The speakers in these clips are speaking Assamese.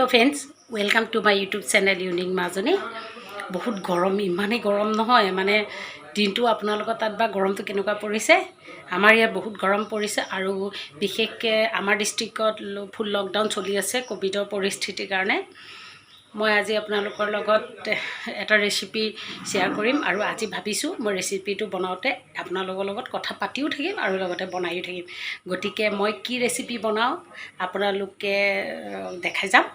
Hello friends welcome to my YouTube channel unique মাজনী बहुत गरम इमाने गरम নহয় মানে দিনটো আপোনালোকৰ তাত বা গৰমটো কেনেকুৱা পৰিছে আমাৰ ইয়াত বহুত গৰম পৰিছে আৰু বিশেষকৈ আমাৰ ডিস্ট্ৰিক্টত ফুল লকডাউন চলি আছে কোভিডৰ পৰিস্থিতিৰ কাৰণে মই আজি আপোনালোকৰ লগত এটা ৰেচিপি শেয়াৰ কৰিম আৰু আজি ভাবিছোঁ মই ৰেচিপিটো বনাওঁতে আপোনালোকৰ লগত কথা পাতিও থাকিম আৰু লগতে বনাইও থাকিম গতিকে মই কি ৰেচিপি বনাওঁ আপোনালোকে দেখাই যাম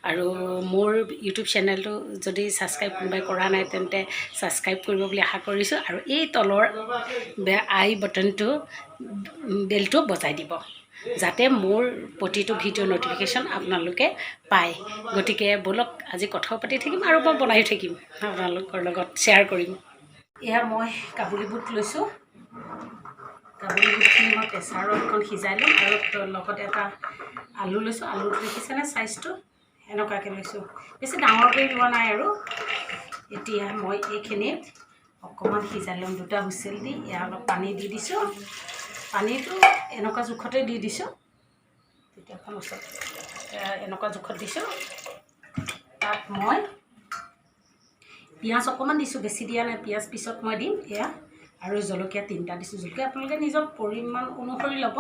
আৰু মোৰ ইউটিউব চেনেলটো যদি সাবস্ক্ৰাইব কোনোবাই কৰা নাই তেন্তে সাবস্ক্ৰাইব কৰিব বুলি আশা কৰিছোঁ আৰু এই তলৰ আই বাটনটো বেলটো বজাই দিব যাতে মোৰ প্ৰতিটো ভিডিও নটিফিকেশন আপোনালোকে পায় গতিকে বলক আজি কথা পাতি থাকিম আৰু মই বনাই থাকিম আপোনালোকৰ লগত শেয়াৰ কৰিম এয়া মই কাবুলী বুট লৈছোঁ কাবুলী বুটখিনি মই প্ৰেছাৰত অকণ সিজাই ল'ম আৰু লগতে এটা আলু লৈছোঁ আলুটো দেখিছেনে চাইজটো এনেকুৱাকৈ লৈছোঁ বেছি ডাঙৰকৈ লোৱা নাই আৰু এতিয়া মই এইখিনিত অকণমান সিজাই ল'ম দুটা হুইচেল দি ইয়াত অলপ পানী দি দিছোঁ পানীটো এনেকুৱা জোখতে দি দিছোঁ তেতিয়াখন ওচৰত এনেকুৱা জোখত দিছোঁ তাত মই পিঁয়াজ অকণমান দিছোঁ বেছি দিয়া নাই পিঁয়াজ পিছত মই দিম এয়া আৰু জলকীয়া তিনিটা দিছোঁ জলকীয়া আপোনালোকে নিজৰ পৰিমাণ অনুসৰি ল'ব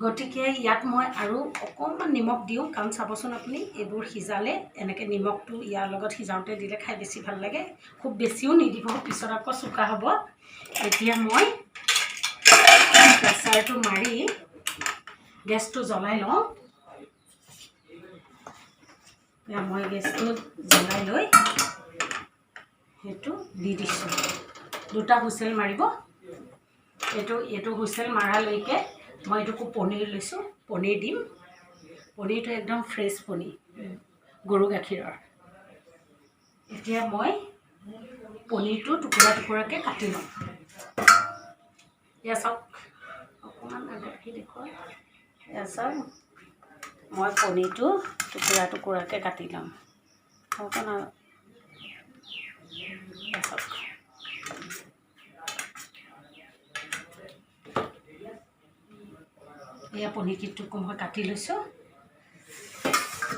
গতিকে ইয়াত মই আৰু অকণমান নিমখ দিওঁ কাৰণ চাবচোন আপুনি এইবোৰ সিজালে এনেকৈ নিমখটো ইয়াৰ লগত সিজাওঁতে দিলে খাই বেছি ভাল লাগে খুব বেছিও নিদিব পিছত আকৌ চোকা হ'ব এতিয়া মই প্ৰেছাৰটো মাৰি গেছটো জ্বলাই লওঁ মই গেছটো জ্বলাই লৈ সেইটো দি দিছোঁ দুটা হুইচেল মাৰিব এইটো হুইচেল মাৰালৈকে মই এইটো পনীৰ লৈছোঁ পনীৰ দিম পনীৰটো একদম ফ্ৰেছ পনীৰ গৰু গাখীৰৰ এতিয়া মই পনীৰটো টুকুৰা টুকুৰাকৈ কাটি ল'ম এয়া চাওক অকণমান আগত দেখুৱাই এয়া চাওক মই পনীৰটো টুকুৰা টুকুৰাকৈ কাটি ল'ম অকণমান চাওক এয়া পনীৰটো মই কাটি লৈছোঁ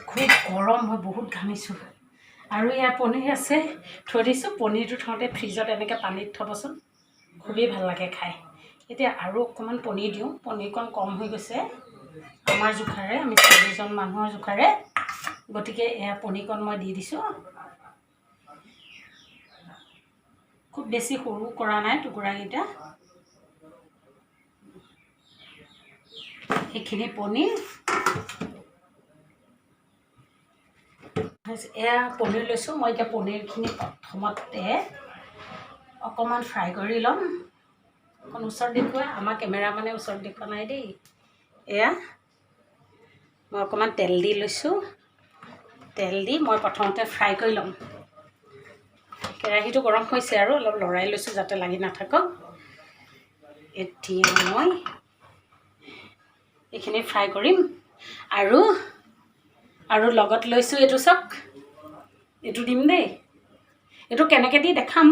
খুব গৰম মই বহুত ঘামিছোঁ আৰু এয়া পনীৰ আছে থৈ দিছোঁ পনীৰটো থওঁতে ফ্ৰিজত এনেকৈ পানীত থ'বচোন খুবেই ভাল লাগে খাই এতিয়া আৰু অকণমান পনীৰ দিওঁ পনীৰকণ কম হৈ গৈছে আমাৰ জোখাৰে আমি 4জন মানুহৰ জোখাৰে গতিকে এয়া পনীৰকণ মই দি দিছোঁ খুব বেছি সৰু কৰা নাই টুকুৰাকেইটা এইখিনি পনীৰ এয়া পনীৰ লৈছোঁ মই এতিয়া পনীৰখিনি প্ৰথমতে অকণমান ফ্ৰাই কৰি ল'ম অকণ ওচৰত দেখুওৱা আমাৰ কেমেৰামানে ওচৰত দেখুওৱা নাই দেই এয়া মই অকণমান তেল দি লৈছোঁ তেল দি মই প্ৰথমতে ফ্ৰাই কৰি ল'ম কেৰাহীটো গৰম হৈছে আৰু অলপ লৰাই লৈছোঁ যাতে লাগি নাথাকক এতিয়া মই এইখিনি ফ্ৰাই কৰিম আৰু লগত লৈছোঁ এইটো চাওক এইটো দিম দেই এইটো কেনেকৈ দি দেখাম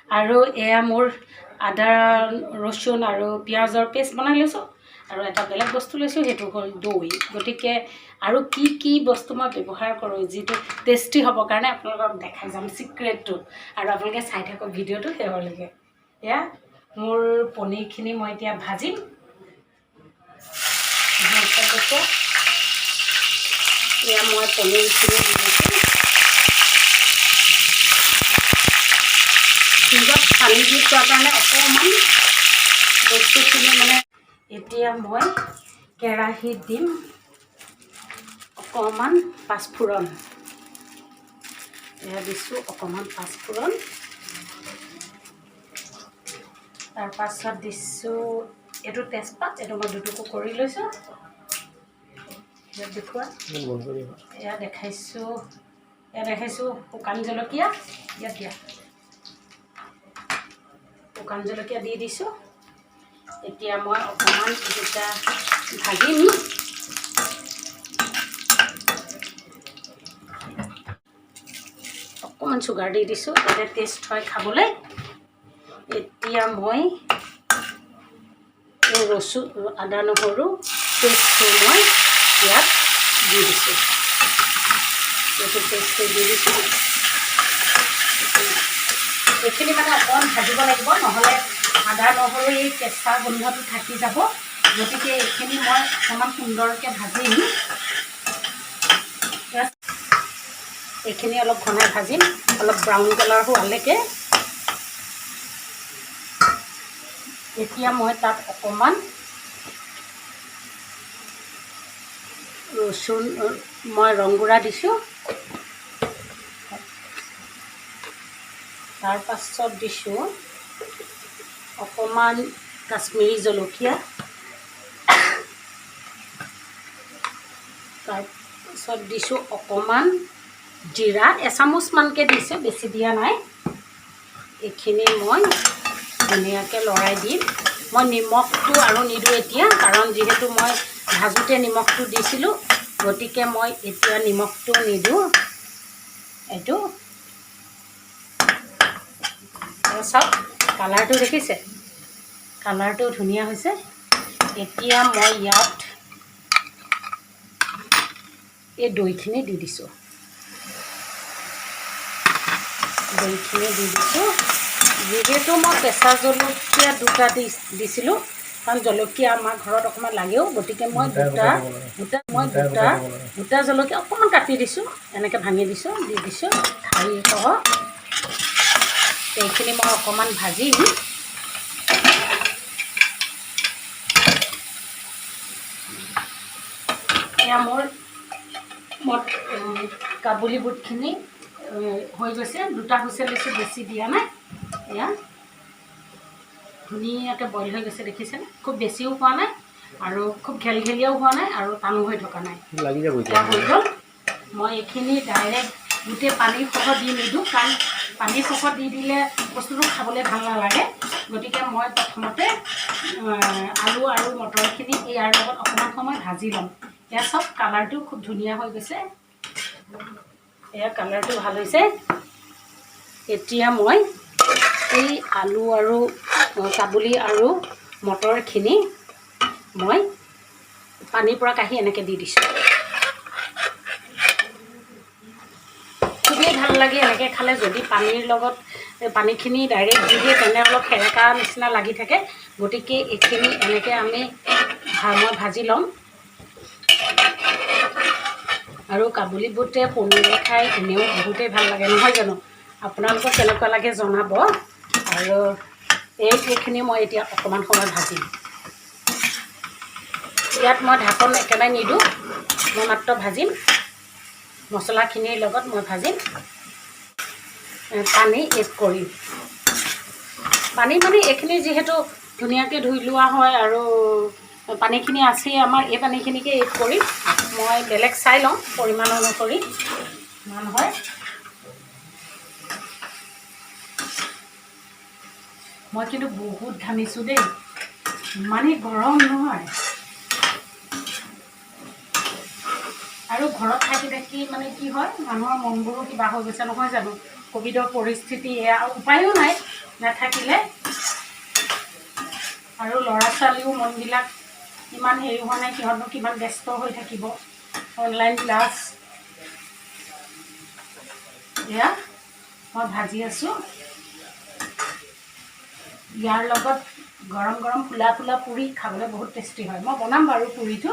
আৰু এয়া মোৰ আদা ৰচুন আৰু পিঁয়াজৰ পেষ্ট বনাই লৈছোঁ আৰু এটা বেলেগ বস্তু লৈছোঁ সেইটো হ'ল দৈ গতিকে আৰু কি বস্তু মই ব্যৱহাৰ কৰোঁ যিটো টেষ্টি হ'বৰ কাৰণে আপোনালোকক দেখাই যাম চিক্ৰেটটো আৰু আপোনালোকে চাই থাকক ভিডিঅ'টো শেষলৈকে এয়া মোৰ পনীৰখিনি মই এতিয়া ভাজিম এয়া মই পনীৰখিনি দি দিছোঁ ফ্ৰিজত পানী দি থোৱাৰ কাৰণে অকণমান বস্তুখিনি মানে এতিয়া মই কেৰাহীত দিম অকণমান পাঁচফোৰণ এয়া দিছোঁ অকণমান পাঁচফোৰণ তাৰপাছত দিছোঁ এইটো তেজপাত এইটো মই দুটুকু কৰি লৈছোঁ ইয়াত দেখুওৱা এয়া দেখাইছোঁ শুকান জলকীয়া ইয়াত দিয়া শুকান জলকীয়া দি দিছোঁ এতিয়া মই অকণমান দুটা ভাজিম অকণমান চুগাৰ দি দিছোঁ যাতে টেষ্ট হয় খাবলৈ এতিয়া মই এই আদা নহৰু পেষ্টটো মই ইয়াত দি দিছোঁ এইটো পেষ্টটো দি দিছোঁ। এইখিনি মানে অকণমান ভাজিব লাগিব, নহ'লে আদা নহৰু এই কেঁচা গোন্ধটো থাকি যাব। গতিকে এইখিনি মই অকণমান সুন্দৰকৈ ভাজিম। এইখিনি অলপ ঘনাই ভাজিম, অলপ ব্ৰাউন কালাৰ হোৱালৈকে। এতিয়া মই তাত অকণমান ৰচুন মই ৰংগুড়া দিছোঁ। তাৰ পাছত দিছোঁ অকণমান কাশ্মীৰী জলকীয়া। তাৰপাছত দিছোঁ অকণমান জিৰা, এচামুচমানকৈ দিছোঁ, বেছি দিয়া নাই। এইখিনি মই ধুনীয়াকৈ লৰাই দিম। মই নিমখটো আৰু নিদিওঁ এতিয়া, কাৰণ যিহেতু মই ভাজোঁতে নিমখটো দিছিলোঁ, গতিকে মই এতিয়া নিমখটো নিদিওঁ। এইটো চাওক, কালাৰটো দেখিছে, কালাৰটো ধুনীয়া হৈছে। এতিয়া মই ইয়াত এই দৈখিনি দি দিছোঁ। দৈখিনি দি দিছোঁ। যিহেতু মই কেঁচা জলকীয়া দুটা দিছিলোঁ, কাৰণ জলকীয়া আমাৰ ঘৰত অকণমান লাগেও, গতিকে মই দুটা জলকীয়া অকণমান কাটি দিছোঁ, এনেকৈ ভাঙি দিছোঁ, দি দিছোঁ ঠাৰিসহ। এইখিনি মই অকণমান ভাজিম। এয়া মোৰ কাবুলী বুটখিনি হৈ গৈছে। দুটা হুইচেল দিছোঁ, বেছি দিয়া নাই। এয়া ধুনীয়াকৈ বইল হৈ গৈছে, দেখিছেনে? খুব বেছিও হোৱা নাই আৰু খুব ঘেলঘেলীয়াও হোৱা নাই আৰু টানো হৈ থকা নাই। এয়া হৈ গ'ল। মই এইখিনি ডাইৰেক্ট গোটেই পানীসহ দি নিদিওঁ, কাৰণ পানীসহ দি দিলে বস্তুটো খাবলৈ ভাল নালাগে। গতিকে মই প্ৰথমতে আলু আৰু মটৰখিনি ইয়াৰ লগত অকণমান সময় ভাজি ল'ম। এয়া চব কালাৰটো খুব ধুনীয়া হৈ গৈছে। এয়া কালাৰটো ভাল হৈছে। এতিয়া মই এই আলু আৰু কাবুলী আৰু মটৰখিনি মই পানীৰ পৰা কাঢ়ি এনেকৈ দি দিছোঁ। খুবেই ভাল লাগে এনেকৈ খালে। যদি পানীৰ লগত পানীখিনি ডাইৰেক্ট দি দিয়ে, তেনে অলপ সেৰেকা নিচিনা লাগি থাকে। গতিকে এইখিনি এনেকৈ মই ভাজি ল'ম। আৰু কাবুলী বুটে পনীৰে খাই এনেও বহুতেই ভাল লাগে, নহয় জানো? আপোনালোকক কেনেকুৱা লাগে জনাব। আৰু এইখিনি মই এতিয়া অকণমান সময় ভাজিম। ইয়াত মই ঢাকন একেবাৰে নিদিওঁ, মই মাত্ৰ ভাজিম। মছলাখিনিৰ লগত মই ভাজিম। পানী এড কৰিম। পানী মানে এইখিনি যিহেতু ধুনীয়াকৈ ধুই লোৱা হয় আৰু পানীখিনি আছেই আমাৰ, এই পানীখিনিকে এড কৰিম। মই বেলেগ চাই লওঁ পৰিমাণ অনুসৰি কিমান হয়। মই কিন্তু বহুত ঘামিছোঁ দেই, ইমানেই গৰম নহয়। আৰু ঘৰত থাকি থাকি মানে কি হয়, মানুহৰ মনবোৰো কিবা হৈ গৈছে, নহয় জানো? ক'ভিডৰ পৰিস্থিতি এয়া, উপায়ো নাই নাথাকিলে। আৰু ল'ৰা ছোৱালীও মনবিলাক ইমান হেৰি হোৱা নাই, সিহঁতনো কিমান ব্যস্ত হৈ থাকিব, অনলাইন ক্লাছ। এয়া মই ভাজি আছোঁ। ইয়াৰ লগত গৰম গৰম ফুলা ফুলা পুৰি খাবলৈ বহুত টেষ্টি হয়। মই বনাম বাৰু পুৰিটো,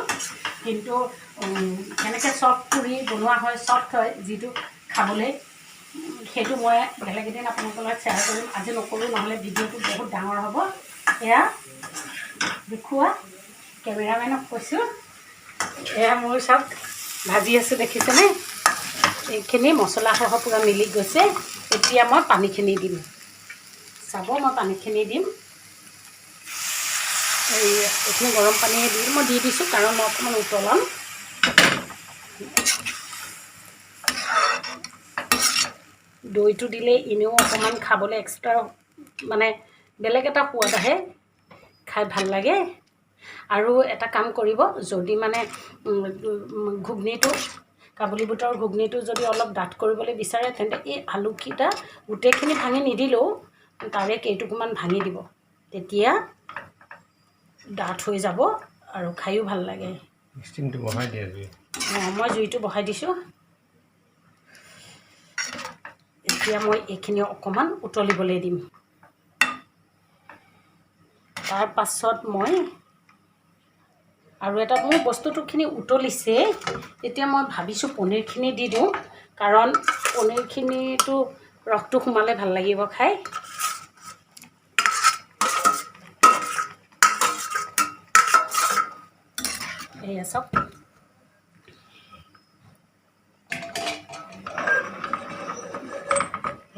কিন্তু কেনেকৈ চফ্ট পুৰি বনোৱা হয়, চফ্ট হয় যিটো খাবলৈ, সেইটো মই বেলেগ এদিন আপোনালোকৰ লগত শ্বেয়াৰ কৰিম। আজি নকৰোঁ, নহ'লে ভিডিঅ'টো বহুত ডাঙৰ হ'ব। এয়া দেখুওৱা, কেমেৰামেনক কৈছোঁ। এয়া মোৰ চব ভাজি আছোঁ, দেখিছেনে? এইখিনি মছলাসহ পূৰা মিলি গৈছে। এতিয়া মই পানীখিনি দিম। চাব, মই পানীখিনি দিম। এইখিনি গৰম পানীয়ে মই দি দিছোঁ, কাৰণ মই অকণমান উতলাম। দৈটো দিলে এনেও অকণমান খাবলৈ এক্সট্ৰা মানে বেলেগ এটা সোৱাদ আহে, খাই ভাল লাগে। আৰু এটা কাম কৰিব, যদি মানে ঘুগনিটো, কাবুলী বুটৰ ঘুগনিটো যদি অলপ ডাঠ কৰিবলৈ বিচাৰে, তেন্তে এই আলুকেইটা গোটেইখিনি ভাঙি নিদিলেও তাৰে কেইটুকুমান ভাঙি দিব, তেতিয়া ডাঠ হৈ যাব আৰু খায়ো ভাল লাগে। ষ্টিমটো বহাই দিয়া জুই মই জুইটো বহাই দিছোঁ এতিয়া মই এইখিনি অকণমান উতলিবলৈ দিম তাৰ পাছত মই আৰু এটা মোৰ বস্তুটোখিনি উতলিছে এতিয়া মই ভাবিছোঁ পনীৰখিনি দি দিওঁ কাৰণ পনীৰখিনিতো ৰসটো সোমালে ভাল লাগিব খাই এয়া চাওক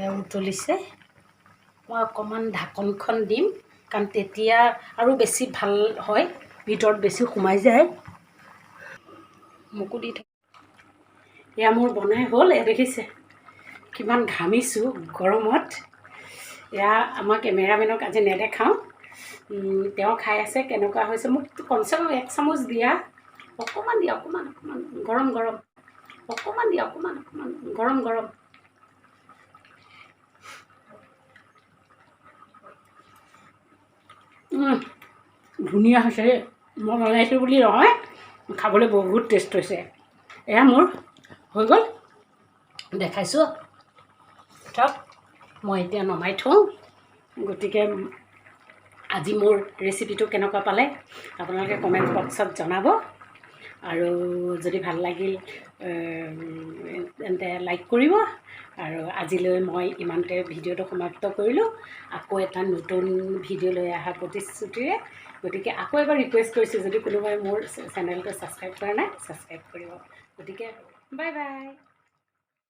এয়া উতলিছে মই অকণমান ঢাকনখন দিম কাৰণ তেতিয়া আৰু বেছি ভাল হয় ভিতৰত বেছি সোমাই যায় মোকো দি থাক এয়া মোৰ বনাই হ'ল এয়া দেখিছে কিমান ঘামিছোঁ গৰমত এয়া আমাৰ কেমেৰামেনক আজি নেদেখাওঁ তেওঁ খাই আছে কেনেকুৱা হৈছে মোক কমচে কম 1 চামুচ দিয়া অকণমান দিয়া অকণমান গৰম গৰম অকণমান দিয়া অকণমান গৰম গৰম ধুনীয়া হৈছে মই বনাইছোঁ বুলি নহয় খাবলৈ বহুত টেষ্ট হৈছে এয়া মোৰ হৈ গ'ল দেখাইছোঁ চাওক মই এতিয়া নমাই থওঁ গতিকে আজি মোৰ ৰেচিপিটো কেনেকুৱা পালে আপোনালোকে কমেণ্ট বক্সত জনাব আৰু যদি ভাল লাগিল তেন্তে লাইক কৰিব আৰু আজিলৈ মই ইমানতে ভিডিঅ'টো সমাপ্ত কৰিলোঁ আকৌ এটা নতুন ভিডিঅ' লৈ অহা প্ৰতিশ্ৰুতিৰে গতিকে আকৌ এবাৰ ৰিকুৱেষ্ট কৰিছোঁ যদি কোনোবাই মোৰ চেনেলটো ছাবস্ক্ৰাইব কৰা নাই ছাবস্ক্ৰাইব কৰিব গতিকে বাই বাই